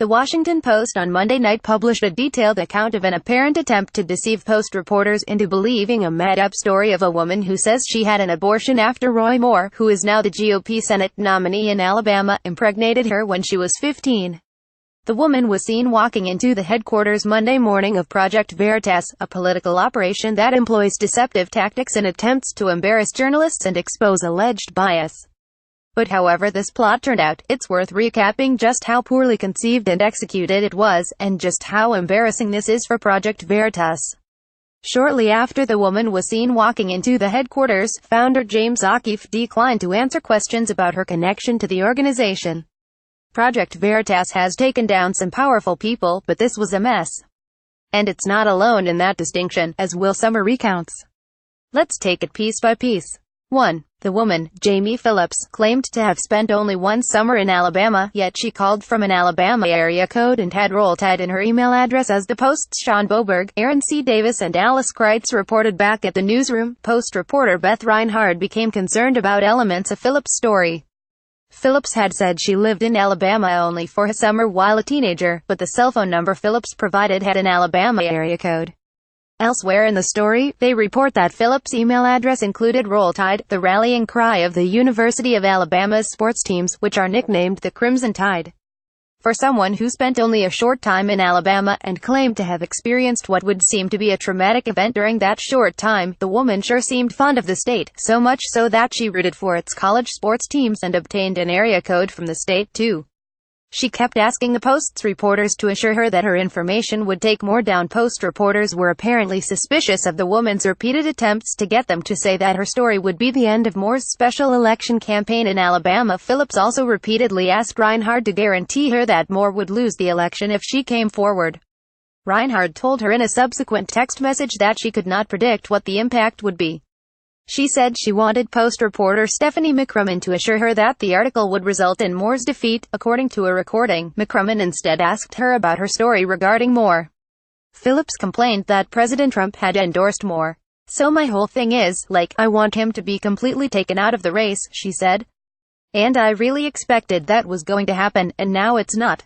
The Washington Post on Monday night published a detailed account of an apparent attempt to deceive Post reporters into believing a made-up story of a woman who says she had an abortion after Roy Moore, who is now the GOP Senate nominee in Alabama, impregnated her when she was 15. The woman was seen walking into the headquarters Monday morning of Project Veritas, a political operation that employs deceptive tactics and attempts to embarrass journalists and expose alleged bias. But however this plot turned out, it's worth recapping just how poorly conceived and executed it was, and just how embarrassing this is for Project Veritas. Shortly after the woman was seen walking into the headquarters, founder James O'Keefe declined to answer questions about her connection to the organization. Project Veritas has taken down some powerful people, but this was a mess. And it's not alone in that distinction, as Will Summer recounts. Let's take it piece by piece. 1. The woman, Jamie Phillips, claimed to have spent only one summer in Alabama, yet she called from an Alabama area code and had Roll Tide in her email address. As the Post's Sean Boberg, Aaron C. Davis and Alice Kreitz reported back at the newsroom, Post reporter Beth Reinhard became concerned about elements of Phillips' story. Phillips had said she lived in Alabama only for a summer while a teenager, but the cell phone number Phillips provided had an Alabama area code. Elsewhere in the story, they report that Phillips' email address included Roll Tide, the rallying cry of the University of Alabama's sports teams, which are nicknamed the Crimson Tide. For someone who spent only a short time in Alabama, and claimed to have experienced what would seem to be a traumatic event during that short time, the woman sure seemed fond of the state, so much so that she rooted for its college sports teams and obtained an area code from the state, too. She kept asking the Post's reporters to assure her that her information would take more down. Post reporters were apparently suspicious of the woman's repeated attempts to get them to say that her story would be the end of Moore's special election campaign in Alabama. Phillips also repeatedly asked Reinhard to guarantee her that Moore would lose the election if she came forward. Reinhard told her in a subsequent text message that she could not predict what the impact would be. She said she wanted Post reporter Stephanie McCrumman to assure her that the article would result in Moore's defeat. According to a recording, McCrumman instead asked her about her story regarding Moore. Phillips complained that President Trump had endorsed Moore. "So my whole thing is, like, I want him to be completely taken out of the race," she said. "And I really expected that was going to happen, and now it's not.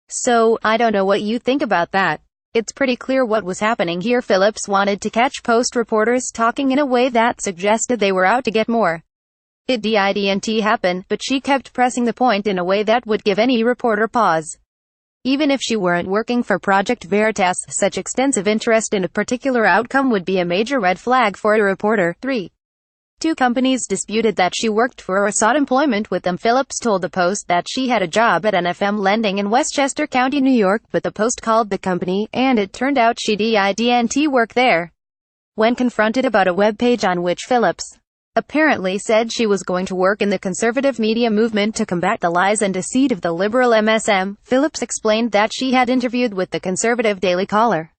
So, I don't know what you think about that. It's pretty clear what was happening here." Phillips wanted to catch Post reporters talking in a way that suggested they were out to get Moore. It didn't happen, but she kept pressing the point in a way that would give any reporter pause. Even if she weren't working for Project Veritas, such extensive interest in a particular outcome would be a major red flag for a reporter. 3. Two companies disputed that she worked for or sought employment with them. Phillips told the Post that she had a job at NFM Lending in Westchester County, New York, but the Post called the company, and it turned out she didn't work there. When confronted about a web page on which Phillips apparently said she was going to work in the conservative media movement to combat the lies and deceit of the liberal MSM, Phillips explained that she had interviewed with the conservative Daily Caller.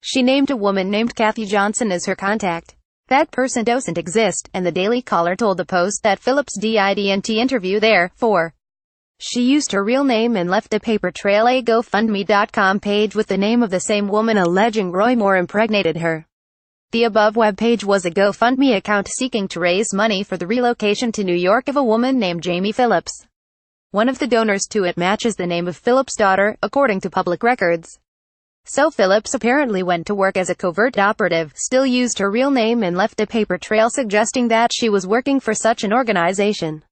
She named a woman named Kathy Johnson as her contact. That person doesn't exist, and the Daily Caller told the Post that Phillips didn't interview there. 4. She used her real name and left a paper trail, a GoFundMe.com page with the name of the same woman alleging Roy Moore impregnated her. The above webpage was a GoFundMe account seeking to raise money for the relocation to New York of a woman named Jamie Phillips. One of the donors to it matches the name of Phillips' daughter, according to public records. So Phillips apparently went to work as a covert operative, still used her real name and left a paper trail suggesting that she was working for such an organization.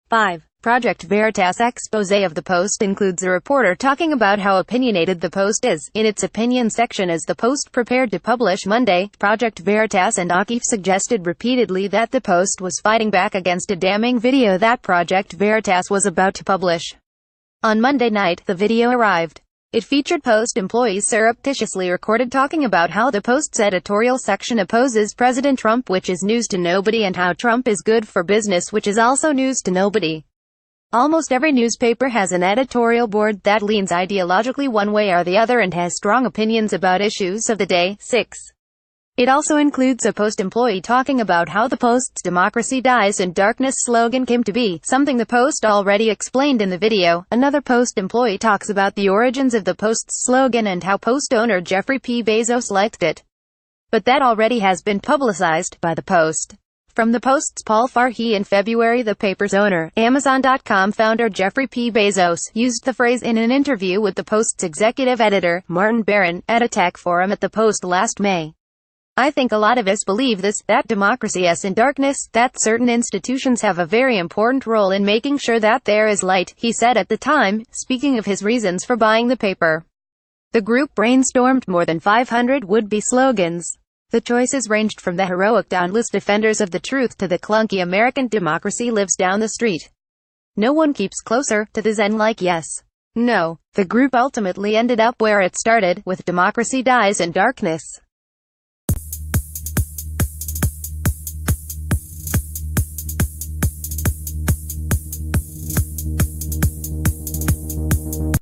5. Project Veritas expose of the Post includes a reporter talking about how opinionated the Post is. In its opinion section as the Post prepared to publish Monday, Project Veritas and O'Keefe suggested repeatedly that the Post was fighting back against a damning video that Project Veritas was about to publish. On Monday night, the video arrived. It featured Post employees surreptitiously recorded talking about how the Post's editorial section opposes President Trump, which is news to nobody, and how Trump is good for business, which is also news to nobody. Almost every newspaper has an editorial board that leans ideologically one way or the other and has strong opinions about issues of the day. 6. It also includes a Post employee talking about how the Post's "Democracy Dies in Darkness" slogan came to be, something the Post already explained in the video. Another Post employee talks about the origins of the Post's slogan and how Post owner Jeffrey P. Bezos liked it. But that already has been publicized by the Post. From the Post's Paul Farhi in February, the paper's owner, Amazon.com founder Jeffrey P. Bezos, used the phrase in an interview with the Post's executive editor, Martin Barron, at a tech forum at the Post last May. "I think a lot of us believe this, that democracy is in darkness, that certain institutions have a very important role in making sure that there is light," he said at the time, speaking of his reasons for buying the paper. The group brainstormed more than 500 would-be slogans. The choices ranged from the heroic dauntless defenders of the truth to the clunky American democracy lives down the street. No one keeps closer, to the Zen-like yes. No. The group ultimately ended up where it started, with democracy dies in darkness.